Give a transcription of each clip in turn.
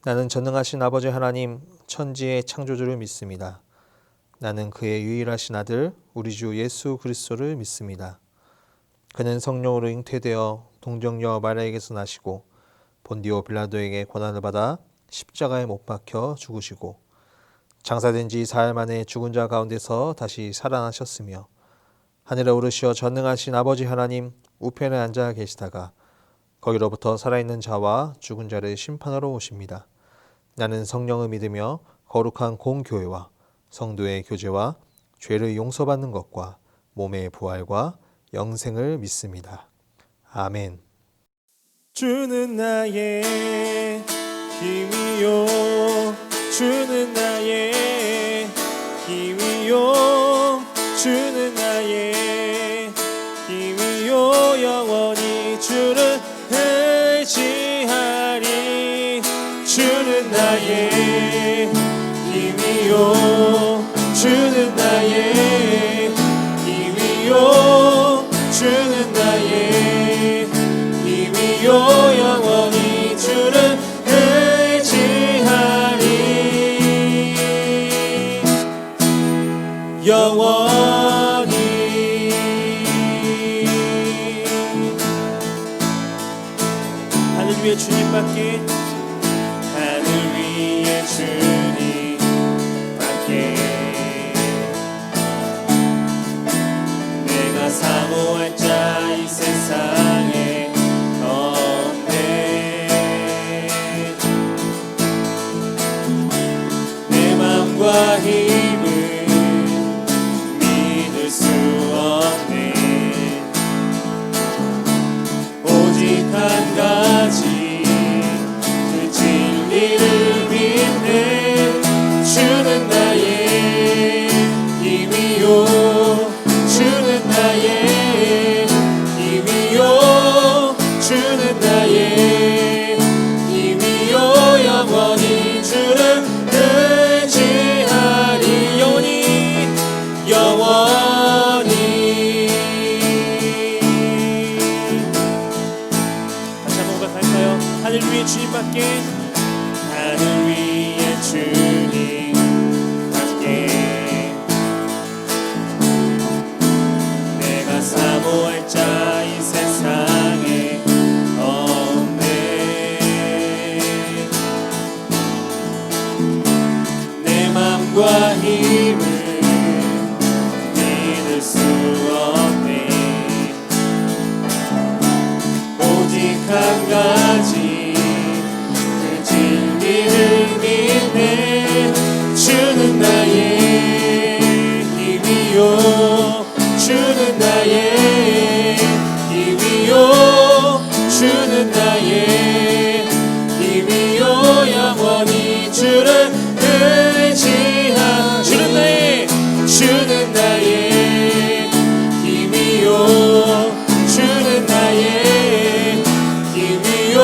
나는 전능하신 아버지 하나님, 천지의 창조주를 믿습니다. 나는 그의 유일하신 아들, 우리 주 예수 그리스도를 믿습니다. 그는 성령으로 잉태되어 동정녀 마리아에게서 나시고 본디오 빌라도에게 고난을 받아 십자가에 못 박혀 죽으시고 장사된 지 4일 만에 죽은 자 가운데서 다시 살아나셨으며 하늘에 오르시어 전능하신 아버지 하나님 우편에 앉아 계시다가 거기로부터 살아있는 자와 죽은 자를 심판하러 오십니다. 나는 성령을 믿으며 거룩한 공교회와 성도의 교제와 죄를 용서받는 것과 몸의 부활과 영생을 믿습니다. 아멘. 주는 나의 힘이요, 주는 나의 힘이요, 주는 나의 힘이요, 영원히 주를 의지하리. 주는 나의 힘이요, 주는 나의 힘이요, 주는 나의 힘이요, 영원히 주를 의지하리. 영원히. 하늘 위에 주님밖에, 하늘 위에 주님밖에 내가 사모할 자 이 세상에 없네. 내 맘과 힘을 믿을 수 없네. 오직 한 가지 그 진리를 믿네. 주는 나의 힘이요, 주는 나의 힘이요, 주는 나의 힘이요, 영원히 주를 의지하리. 영원히, 영원히. 다시 한번 고백할까요? 하늘 위에 주님밖에, 하늘 위에 주님밖에 내가 사모할 자 이 세상에 없네. 내 맘과 힘을 믿을 수 없네. 오직 한 가지 그 진리를 믿네. 주는 나의 힘이요, 주는 나의 힘이요, 주는 나의 힘이요, 영원히 주를 의지하. 주는 나의, 주는 나의 힘이요, 주는 나의 힘이요,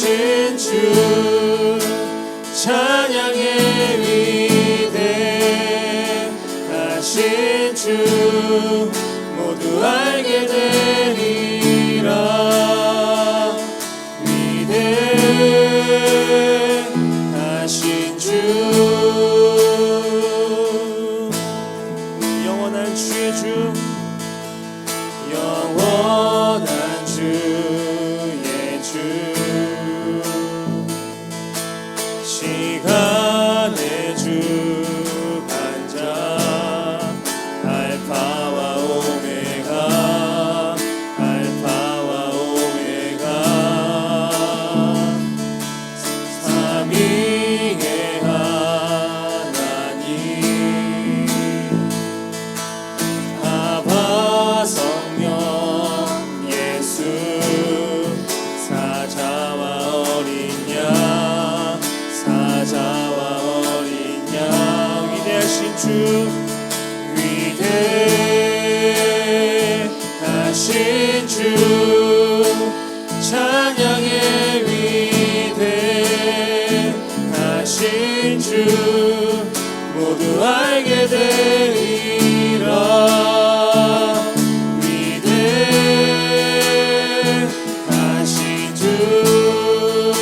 하신 주 찬양의 위대하신 주 모두 알게 되리라. 위대하신 주 영원한 주의 주 영원한 주의 주 시간의 주 반자 알파와 오메가 알파와 오메가 삼위의 하나님 아바 성령 예수 사자와 어린 양 사자와 어린 양 위대하신 주 위대하신 주 찬양의 위대하신 주 모두 알게 되리라. 위대하신 주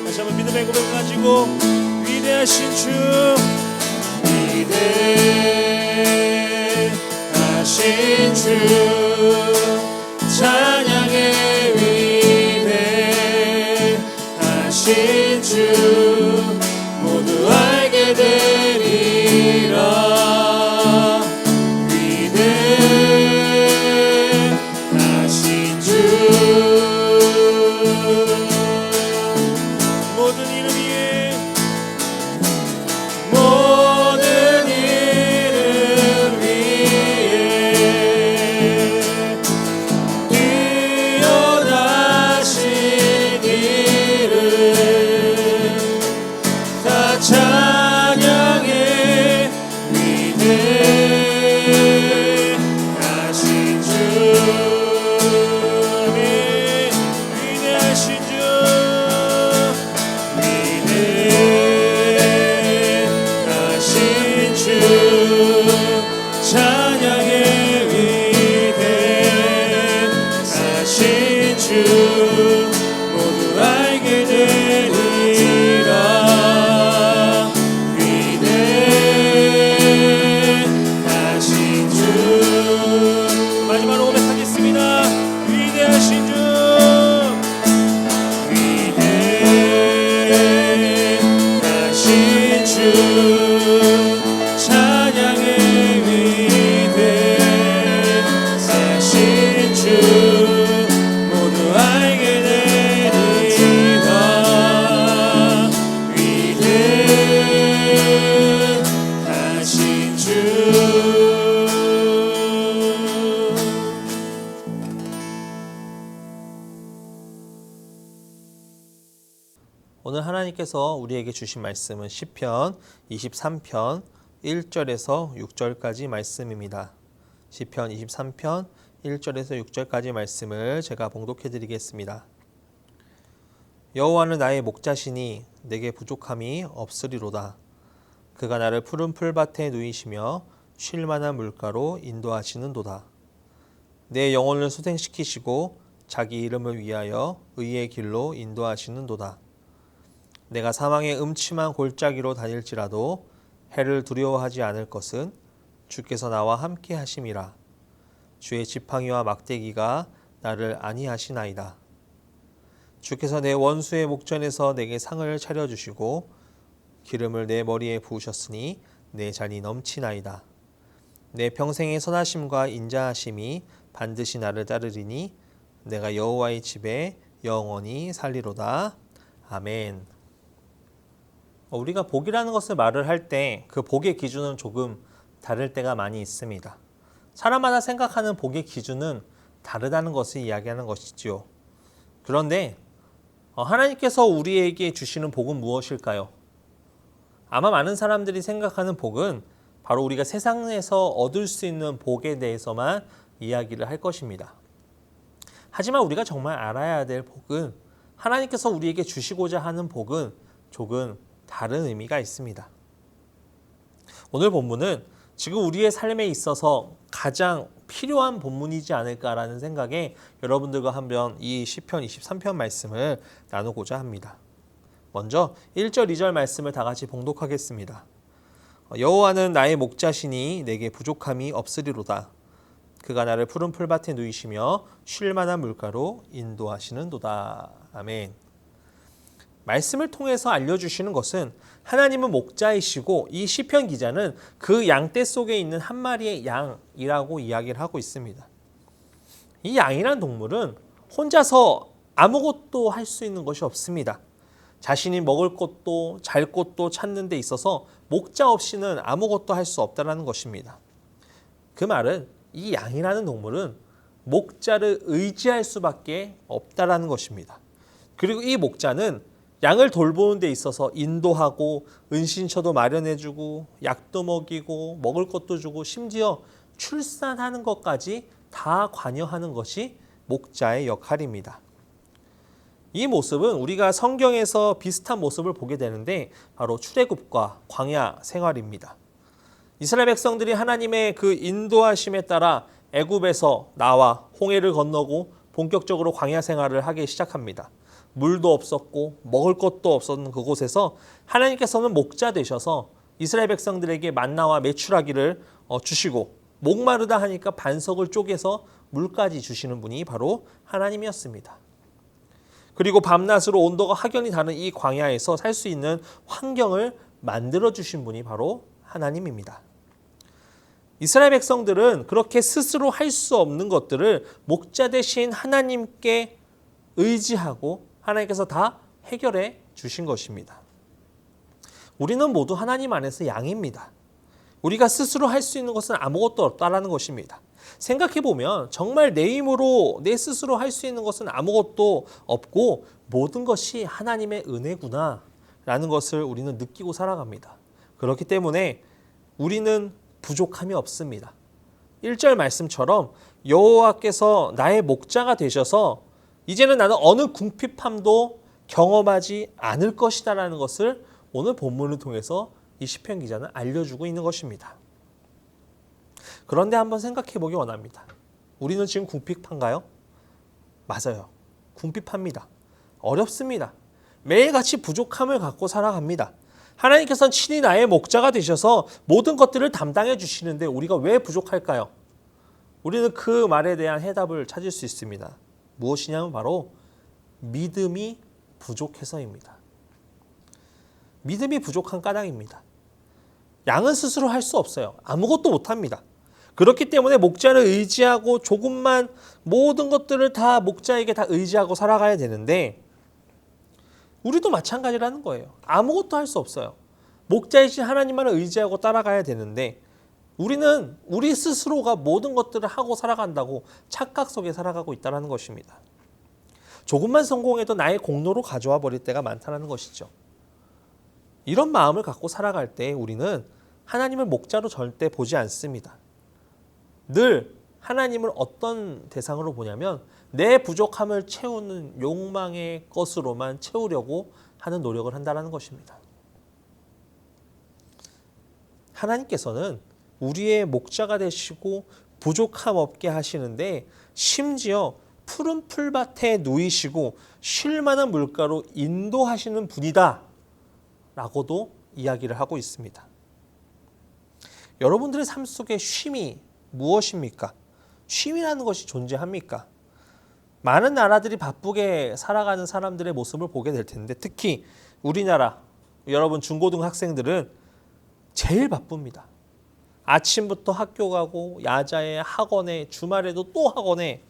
다시 한번 믿음의 고백 가지고 위대하신 주 위대하신 주 찬양의 위대하신 주 모두 알게 되리라. 위대하신 주 모든 이름 위에 모든 이름 위에 뛰어나신 이름 다 찬양해 위대하신 주 위대하신 주 위대하신 주 찬양의 위대하신 주 모두 알게 되리라. 위대하신 주 마지막으로 고백하겠습니다. 위대하신 주 위대하신 주 찬양의 위대하신 주 모두 알게 되리라. 위대하신 주 오늘 하나님께서 우리에게 주신 말씀은 시편 23편 1절에서 6절까지 말씀입니다. 시편 23편 1절에서 6절까지 말씀을 제가 봉독해 드리겠습니다. 여호와는 나의 목자시니 내게 부족함이 없으리로다. 그가 나를 푸른 풀밭에 누이시며 쉴 만한 물가로 인도하시는도다. 내 영혼을 소생시키시고 자기 이름을 위하여 의의 길로 인도하시는도다. 내가 사망의 음침한 골짜기로 다닐지라도 해를 두려워하지 않을 것은 주께서 나와 함께 하심이라. 주의 지팡이와 막대기가 나를 안위하시나이다. 주께서 내 원수의 목전에서 내게 상을 차려주시고 기름을 내 머리에 부으셨으니 내 잔이 넘치나이다. 내 평생의 선하심과 인자하심이 반드시 나를 따르리니 내가 여호와의 집에 영원히 살리로다. 아멘. 우리가 복이라는 것을 말을 할 때 그 복의 기준은 조금 다를 때가 많이 있습니다. 사람마다 생각하는 복의 기준은 다르다는 것을 이야기하는 것이지요. 그런데 하나님께서 우리에게 주시는 복은 무엇일까요? 아마 많은 사람들이 생각하는 복은 바로 우리가 세상에서 얻을 수 있는 복에 대해서만 이야기를 할 것입니다. 하지만 우리가 정말 알아야 될 복은 하나님께서 우리에게 주시고자 하는 복은 조금 다른 의미가 있습니다. 오늘 본문은 지금 우리의 삶에 있어서 가장 필요한 본문이지 않을까라는 생각에 여러분들과 한번 이 시편 23편 말씀을 나누고자 합니다. 먼저 1절 2절 말씀을 다 같이 봉독하겠습니다. 여호와는 나의 목자시니 내게 부족함이 없으리로다. 그가 나를 푸른 풀밭에 누이시며 쉴 만한 물가로 인도하시는도다. 아멘. 말씀을 통해서 알려주시는 것은 하나님은 목자이시고 이 시편 기자는 그 양떼 속에 있는 한 마리의 양이라고 이야기를 하고 있습니다. 이 양이란 동물은 혼자서 아무것도 할 수 있는 것이 없습니다. 자신이 먹을 것도 잘 곳도 찾는 데 있어서 목자 없이는 아무것도 할 수 없다는 것입니다. 그 말은 이 양이라는 동물은 목자를 의지할 수밖에 없다는 것입니다. 그리고 이 목자는 양을 돌보는 데 있어서 인도하고 은신처도 마련해주고 약도 먹이고 먹을 것도 주고 심지어 출산하는 것까지 다 관여하는 것이 목자의 역할입니다. 이 모습은 우리가 성경에서 비슷한 모습을 보게 되는데 바로 출애굽과 광야 생활입니다. 이스라엘 백성들이 하나님의 그 인도하심에 따라 애굽에서 나와 홍해를 건너고 본격적으로 광야 생활을 하기 시작합니다. 물도 없었고 먹을 것도 없었는 그곳에서 하나님께서는 목자 되셔서 이스라엘 백성들에게 만나와 메추라기를 주시고 목마르다 하니까 반석을 쪼개서 물까지 주시는 분이 바로 하나님이었습니다. 그리고 밤낮으로 온도가 확연히 다른 이 광야에서 살 수 있는 환경을 만들어 주신 분이 바로 하나님입니다. 이스라엘 백성들은 그렇게 스스로 할 수 없는 것들을 목자 대신 하나님께 의지하고 하나님께서 다 해결해 주신 것입니다. 우리는 모두 하나님 안에서 양입니다. 우리가 스스로 할 수 있는 것은 아무것도 없다라는 것입니다. 생각해보면 정말 내 힘으로 내 스스로 할 수 있는 것은 아무것도 없고 모든 것이 하나님의 은혜구나 라는 것을 우리는 느끼고 살아갑니다. 그렇기 때문에 우리는 부족함이 없습니다. 1절 말씀처럼 여호와께서 나의 목자가 되셔서 이제는 나는 어느 궁핍함도 경험하지 않을 것이다 라는 것을 오늘 본문을 통해서 이 시편 기자는 알려주고 있는 것입니다. 그런데 한번 생각해 보기 원합니다. 우리는 지금 궁핍한가요? 맞아요. 궁핍합니다. 어렵습니다. 매일같이 부족함을 갖고 살아갑니다. 하나님께서는 친히 나의 목자가 되셔서 모든 것들을 담당해 주시는데 우리가 왜 부족할까요? 우리는 그 말에 대한 해답을 찾을 수 있습니다. 무엇이냐면 바로 믿음이 부족해서입니다. 믿음이 부족한 까닭입니다. 양은 스스로 할 수 없어요. 아무것도 못합니다. 그렇기 때문에 목자를 의지하고 조금만 모든 것들을 다 목자에게 다 의지하고 살아가야 되는데 우리도 마찬가지라는 거예요. 아무것도 할 수 없어요. 목자이신 하나님만을 의지하고 따라가야 되는데 우리는 우리 스스로가 모든 것들을 하고 살아간다고 착각 속에 살아가고 있다는 것입니다. 조금만 성공해도 나의 공로로 가져와 버릴 때가 많다는 것이죠. 이런 마음을 갖고 살아갈 때 우리는 하나님을 목자로 절대 보지 않습니다. 늘 하나님을 어떤 대상으로 보냐면 내 부족함을 채우는 욕망의 것으로만 채우려고 하는 노력을 한다는 것입니다. 하나님께서는 우리의 목자가 되시고 부족함 없게 하시는데 심지어 푸른 풀밭에 누이시고 쉴 만한 물가로 인도하시는 분이다 라고도 이야기를 하고 있습니다. 여러분들의 삶 속에 쉼이 무엇입니까? 쉼이라는 것이 존재합니까? 많은 나라들이 바쁘게 살아가는 사람들의 모습을 보게 될 텐데 특히 우리나라 여러분 중고등 학생들은 제일 바쁩니다. 아침부터 학교 가고 야자에 학원에 주말에도 또 학원에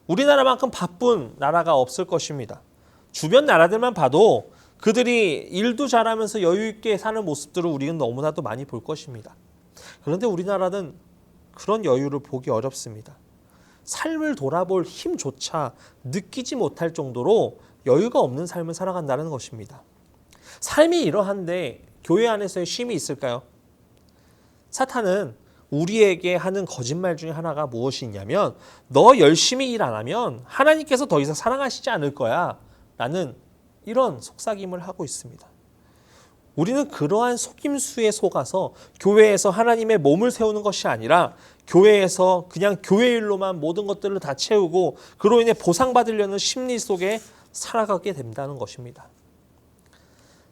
우리나라만큼 바쁜 나라가 없을 것입니다. 주변 나라들만 봐도 그들이 일도 잘하면서 여유 있게 사는 모습들을 우리는 너무나도 많이 볼 것입니다. 그런데 우리나라는 그런 여유를 보기 어렵습니다. 삶을 돌아볼 힘조차 느끼지 못할 정도로 여유가 없는 삶을 살아간다는 것입니다. 삶이 이러한데 교회 안에서의 쉼이 있을까요? 사탄은 우리에게 하는 거짓말 중에 하나가 무엇이 있냐면 너 열심히 일 안 하면 하나님께서 더 이상 사랑하시지 않을 거야 라는 이런 속삭임을 하고 있습니다. 우리는 그러한 속임수에 속아서 교회에서 하나님의 몸을 세우는 것이 아니라 교회에서 그냥 교회 일로만 모든 것들을 다 채우고 그로 인해 보상받으려는 심리 속에 살아가게 된다는 것입니다.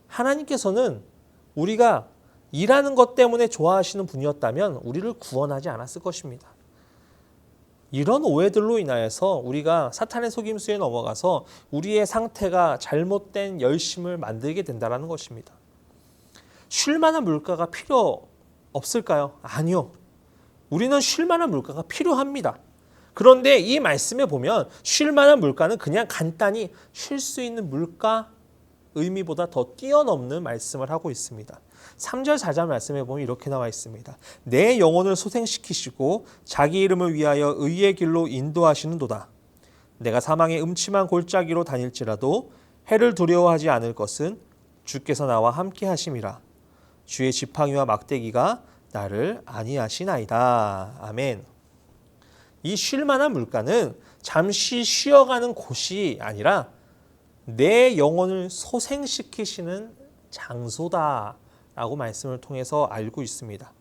하나님께서는 우리가 일하는 것 때문에 좋아하시는 분이었다면 우리를 구원하지 않았을 것입니다. 이런 오해들로 인하여서 우리가 사탄의 속임수에 넘어가서 우리의 상태가 잘못된 열심을 만들게 된다는 것입니다. 쉴 만한 물가가 필요 없을까요? 아니요. 우리는 쉴 만한 물가가 필요합니다. 그런데 이 말씀에 보면 쉴 만한 물가는 그냥 간단히 쉴 수 있는 물가 의미보다 더 뛰어넘는 말씀을 하고 있습니다. 3절 4절 말씀에 보면 이렇게 나와 있습니다. 내 영혼을 소생시키시고 자기 이름을 위하여 의의 길로 인도하시는도다. 내가 사망의 음침한 골짜기로 다닐지라도 해를 두려워하지 않을 것은 주께서 나와 함께 하심이라. 주의 지팡이와 막대기가 나를 안위하시나이다. 아멘. 이 쉴 만한 물가는 잠시 쉬어가는 곳이 아니라 내 영혼을 소생시키시는 장소다라고 말씀을 통해서 알고 있습니다.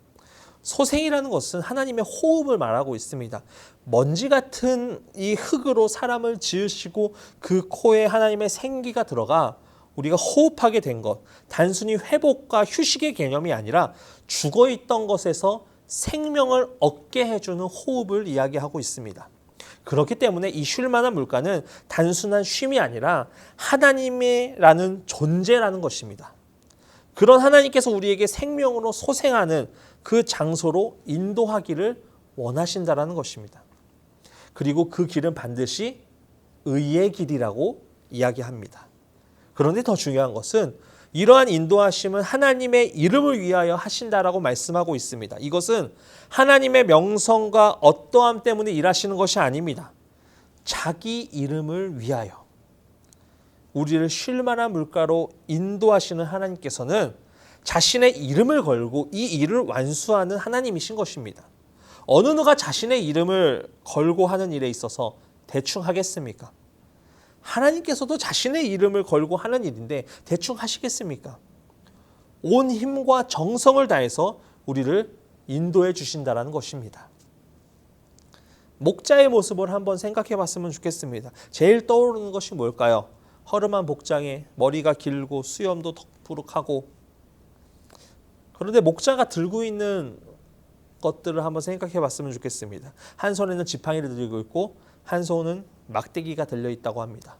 소생이라는 것은 하나님의 호흡을 말하고 있습니다. 먼지 같은 이 흙으로 사람을 지으시고 그 코에 하나님의 생기가 들어가 우리가 호흡하게 된 것, 단순히 회복과 휴식의 개념이 아니라 죽어있던 것에서 생명을 얻게 해주는 호흡을 이야기하고 있습니다. 그렇기 때문에 이 쉴 만한 물가는 단순한 쉼이 아니라 하나님이라는 존재라는 것입니다. 그런 하나님께서 우리에게 생명으로 소생하는 그 장소로 인도하기를 원하신다라는 것입니다. 그리고 그 길은 반드시 의의 길이라고 이야기합니다. 그런데 더 중요한 것은 이러한 인도하심은 하나님의 이름을 위하여 하신다라고 말씀하고 있습니다. 이것은 하나님의 명성과 어떠함 때문에 일하시는 것이 아닙니다. 자기 이름을 위하여 우리를 쉴 만한 물가로 인도하시는 하나님께서는 자신의 이름을 걸고 이 일을 완수하는 하나님이신 것입니다. 어느 누가 자신의 이름을 걸고 하는 일에 있어서 대충 하겠습니까? 하나님께서도 자신의 이름을 걸고 하는 일인데 대충 하시겠습니까? 온 힘과 정성을 다해서 우리를 인도해 주신다는 것입니다. 목자의 모습을 한번 생각해 봤으면 좋겠습니다. 제일 떠오르는 것이 뭘까요? 허름한 복장에 머리가 길고 수염도 덕부룩하고. 그런데 목자가 들고 있는 것들을 한번 생각해 봤으면 좋겠습니다. 한 손에는 지팡이를 들고 있고 한 손은 막대기가 들려 있다고 합니다.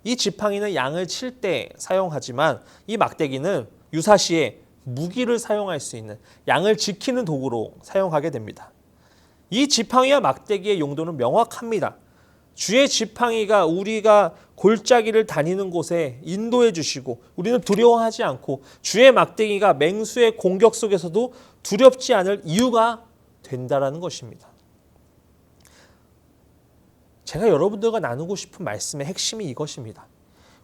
이 지팡이는 양을 칠 때 사용하지만 이 막대기는 유사시에 무기를 사용할 수 있는 양을 지키는 도구로 사용하게 됩니다. 이 지팡이와 막대기의 용도는 명확합니다. 주의 지팡이가 우리가 골짜기를 다니는 곳에 인도해 주시고 우리는 두려워하지 않고 주의 막대기가 맹수의 공격 속에서도 두렵지 않을 이유가 된다라는 것입니다. 제가 여러분들과 나누고 싶은 말씀의 핵심이 이것입니다.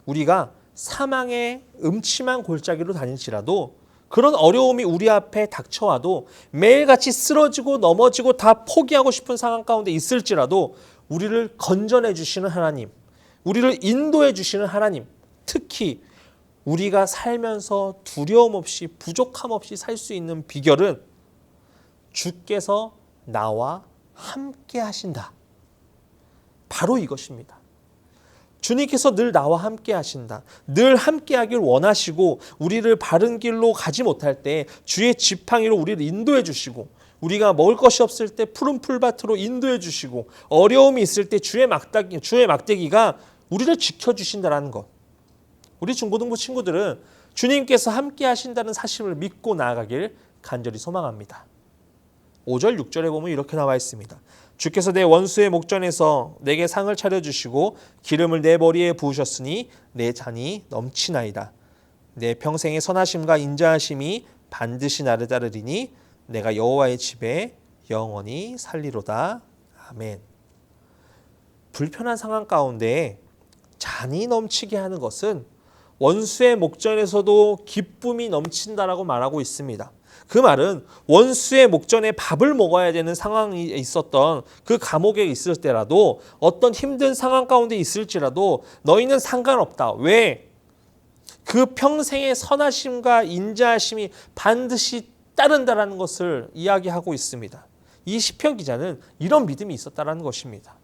우리가 사망의 음침한 골짜기로 다닐지라도 그런 어려움이 우리 앞에 닥쳐와도 매일같이 쓰러지고 넘어지고 다 포기하고 싶은 상황 가운데 있을지라도 우리를 건져내 주시는 하나님, 우리를 인도해 주시는 하나님, 특히 우리가 살면서 두려움 없이 부족함 없이 살 수 있는 비결은 주께서 나와 함께 하신다. 바로 이것입니다. 주님께서 늘 나와 함께 하신다. 늘 함께 하길 원하시고 우리를 바른 길로 가지 못할 때 주의 지팡이로 우리를 인도해 주시고 우리가 먹을 것이 없을 때 푸른 풀밭으로 인도해 주시고 어려움이 있을 때 주의 막대기가 우리를 지켜주신다는 것. 우리 중고등부 친구들은 주님께서 함께 하신다는 사실을 믿고 나아가길 간절히 소망합니다. 5절 6절에 보면 이렇게 나와 있습니다. 주께서 내 원수의 목전에서 내게 상을 차려주시고 기름을 내 머리에 부으셨으니 내 잔이 넘치나이다. 내 평생의 선하심과 인자하심이 반드시 나를 따르리니 내가 여호와의 집에 영원히 살리로다. 아멘. 불편한 상황 가운데 잔이 넘치게 하는 것은 원수의 목전에서도 기쁨이 넘친다라고 말하고 있습니다. 그 말은 원수의 목전에 밥을 먹어야 되는 상황이 있었던 그 감옥에 있을 때라도 어떤 힘든 상황 가운데 있을지라도 너희는 상관없다. 왜? 그 평생의 선하심과 인자하심이 반드시 따른다라는 것을 이야기하고 있습니다. 이 시편 기자는 이런 믿음이 있었다라는 것입니다.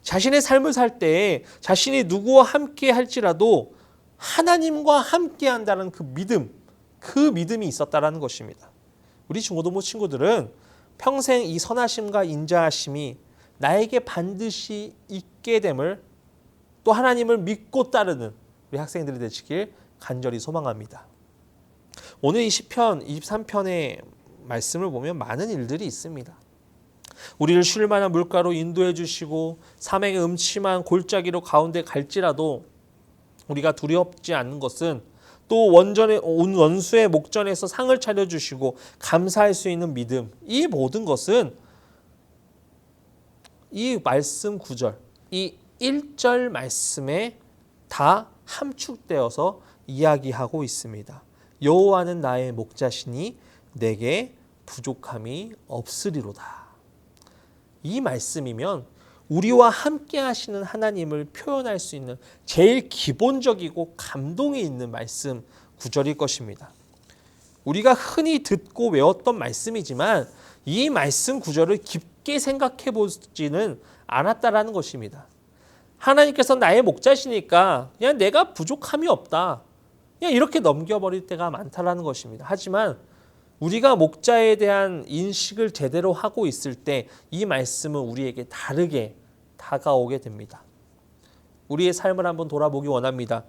자신의 삶을 살 때에 자신이 누구와 함께 할지라도 하나님과 함께 한다는 그 믿음이 있었다라는 것입니다. 우리 중고등부 친구들은 평생 이 선하심과 인자하심이 나에게 반드시 있게 됨을 또 하나님을 믿고 따르는 우리 학생들이 되시길 간절히 소망합니다. 오늘 이 시편 23편의 말씀을 보면 많은 일들이 있습니다. 우리를 쉴 만한 물가로 인도해 주시고 사망의 음침한 골짜기로 가운데 갈지라도 우리가 두렵지 않는 것은 또 원수의 목전에서 상을 차려주시고 감사할 수 있는 믿음, 이 모든 것은 이 말씀 9절, 이 1절 말씀에 다 함축되어서 이야기하고 있습니다. 여호와는 나의 목자시니 내게 부족함이 없으리로다. 이 말씀이면 우리와 함께 하시는 하나님을 표현할 수 있는 제일 기본적이고 감동이 있는 말씀 9절일 것입니다. 우리가 흔히 듣고 외웠던 말씀이지만 이 말씀 9절을 깊게 생각해 보지는 않았다라는 것입니다. 하나님께서 나의 목자시니까 그냥 내가 부족함이 없다, 그냥 이렇게 넘겨버릴 때가 많다라는 것입니다. 하지만 우리가 목자에 대한 인식을 제대로 하고 있을 때 이 말씀은 우리에게 다르게 다가오게 됩니다. 우리의 삶을 한번 돌아보기 원합니다.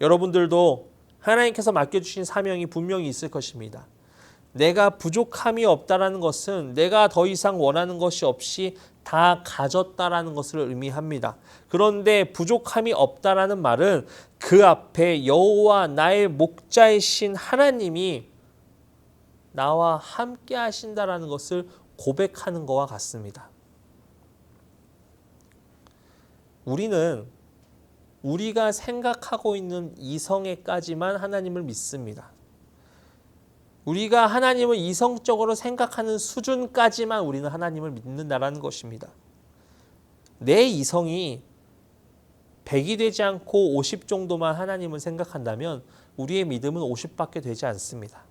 여러분들도 하나님께서 맡겨주신 사명이 분명히 있을 것입니다. 내가 부족함이 없다라는 것은 내가 더 이상 원하는 것이 없이 다 가졌다라는 것을 의미합니다. 그런데 부족함이 없다라는 말은 그 앞에 여호와 나의 목자이신 하나님이 나와 함께 하신다라는 것을 고백하는 것과 같습니다. 우리는 우리가 생각하고 있는 이성에까지만 하나님을 믿습니다. 우리가 하나님을 이성적으로 생각하는 수준까지만 우리는 하나님을 믿는다라는 것입니다. 내 이성이 100이 되지 않고 50 정도만 하나님을 생각한다면 우리의 믿음은 50밖에 되지 않습니다.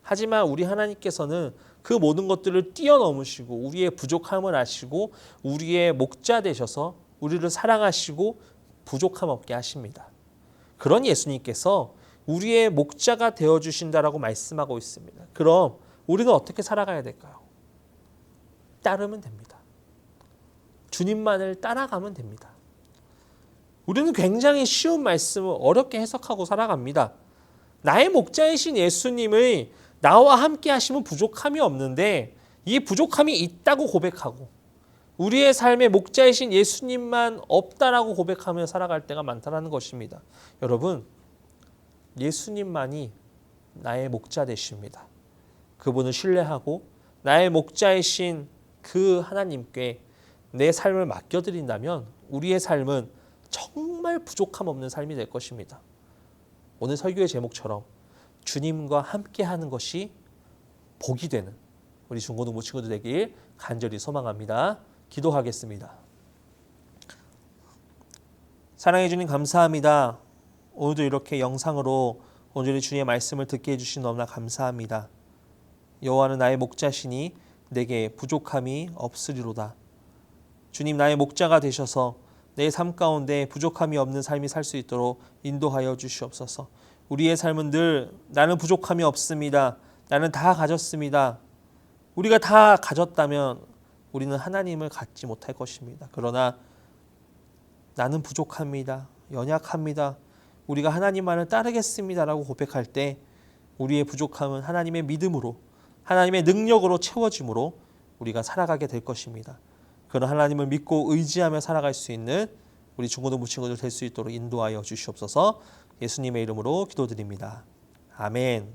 하지만 우리 하나님께서는 그 모든 것들을 뛰어넘으시고 우리의 부족함을 아시고 우리의 목자 되셔서 우리를 사랑하시고 부족함 없게 하십니다. 그런 예수님께서 우리의 목자가 되어주신다라고 말씀하고 있습니다. 그럼 우리는 어떻게 살아가야 될까요? 따르면 됩니다. 주님만을 따라가면 됩니다. 우리는 굉장히 쉬운 말씀을 어렵게 해석하고 살아갑니다. 나의 목자이신 예수님의 나와 함께 하시면 부족함이 없는데 이 부족함이 있다고 고백하고 우리의 삶의 목자이신 예수님만 없다라고 고백하며 살아갈 때가 많다는 것입니다. 여러분, 예수님만이 나의 목자 되십니다. 그분을 신뢰하고 나의 목자이신 그 하나님께 내 삶을 맡겨드린다면 우리의 삶은 정말 부족함 없는 삶이 될 것입니다. 오늘 설교의 제목처럼 주님과 함께하는 것이 복이 되는 우리 중고등부 친구들 되길 간절히 소망합니다. 기도하겠습니다. 사랑해 주님 감사합니다. 오늘도 이렇게 영상으로 온전히 주님의 말씀을 듣게 해주신 너무나 감사합니다. 여호와는 나의 목자시니 내게 부족함이 없으리로다. 주님, 나의 목자가 되셔서 내 삶 가운데 부족함이 없는 삶이 살 수 있도록 인도하여 주시옵소서. 우리의 삶은 늘 나는 부족함이 없습니다. 나는 다 가졌습니다. 우리가 다 가졌다면 우리는 하나님을 갖지 못할 것입니다. 그러나 나는 부족합니다. 연약합니다. 우리가 하나님만을 따르겠습니다라고 고백할 때 우리의 부족함은 하나님의 믿음으로 하나님의 능력으로 채워짐으로 우리가 살아가게 될 것입니다. 그런 하나님을 믿고 의지하며 살아갈 수 있는 우리 중고등부 친구들 될 수 있도록 인도하여 주시옵소서. 예수님의 이름으로 기도드립니다. 아멘.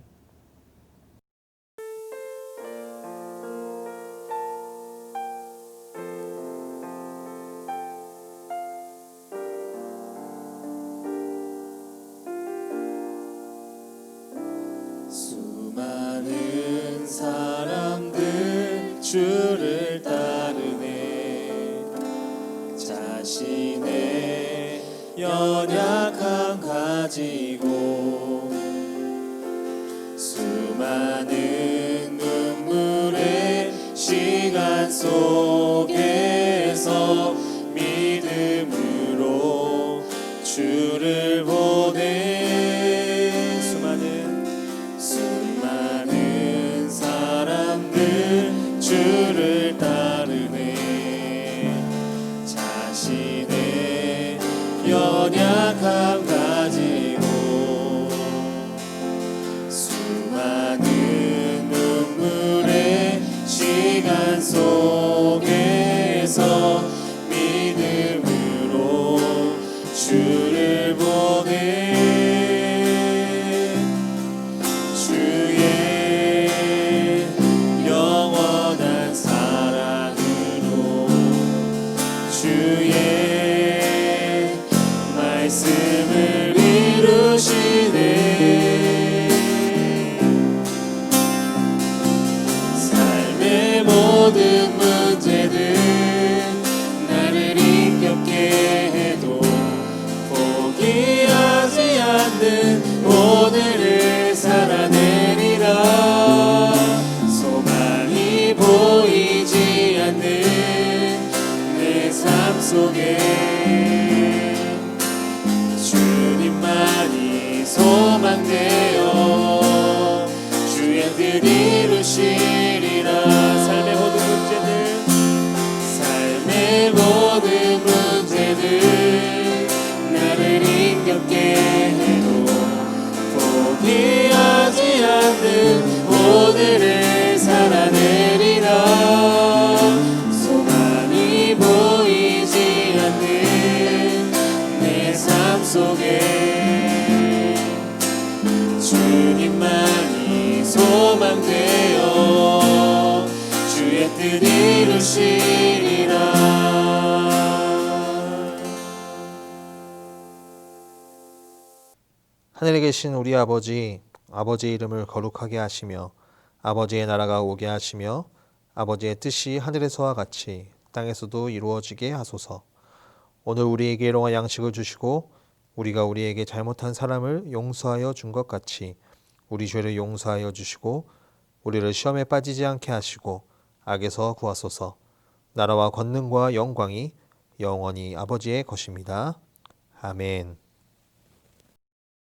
수많은 자신의 연약함 가지고 수많은 눈물의 시간 속에서 믿음으로 주를 보내 수많은 사람들 주를 따르네 자신의 연약함 가지고 수많은 눈물의 시간 속에서 믿음으로 주를 보내 주의 영원한 사랑으로 주의 말씀을 이루시네 삶의 모든 문제들 나를 힘겹게 해도 포기하지 않는 오늘을 살아내리라 소망이 보이지 않는 내 삶 속에 주님만이 소망되어 주의 뜻 이루시리라 삶의 모든 문제들 나를 힘겹게 해도 포기하지 않는 오늘을 살아내리라 소망이 보이지 않는 내 삶 속에 주님만이 소망되어 주의 뜻 이루시리라 하늘에 계신 우리 아버지의 이름을 거룩하게 하시며 아버지의 나라가 오게 하시며 아버지의 뜻이 하늘에서와 같이 땅에서도 이루어지게 하소서. 오늘 우리에게 일용할 양식을 주시고 우리가 우리에게 잘못한 사람을 용서하여 준 것 같이 우리 죄를 용서하여 주시고 우리를 시험에 빠지지 않게 하시고 악에서 구하소서. 나라와 권능과 영광이 영원히 아버지의 것입니다. 아멘.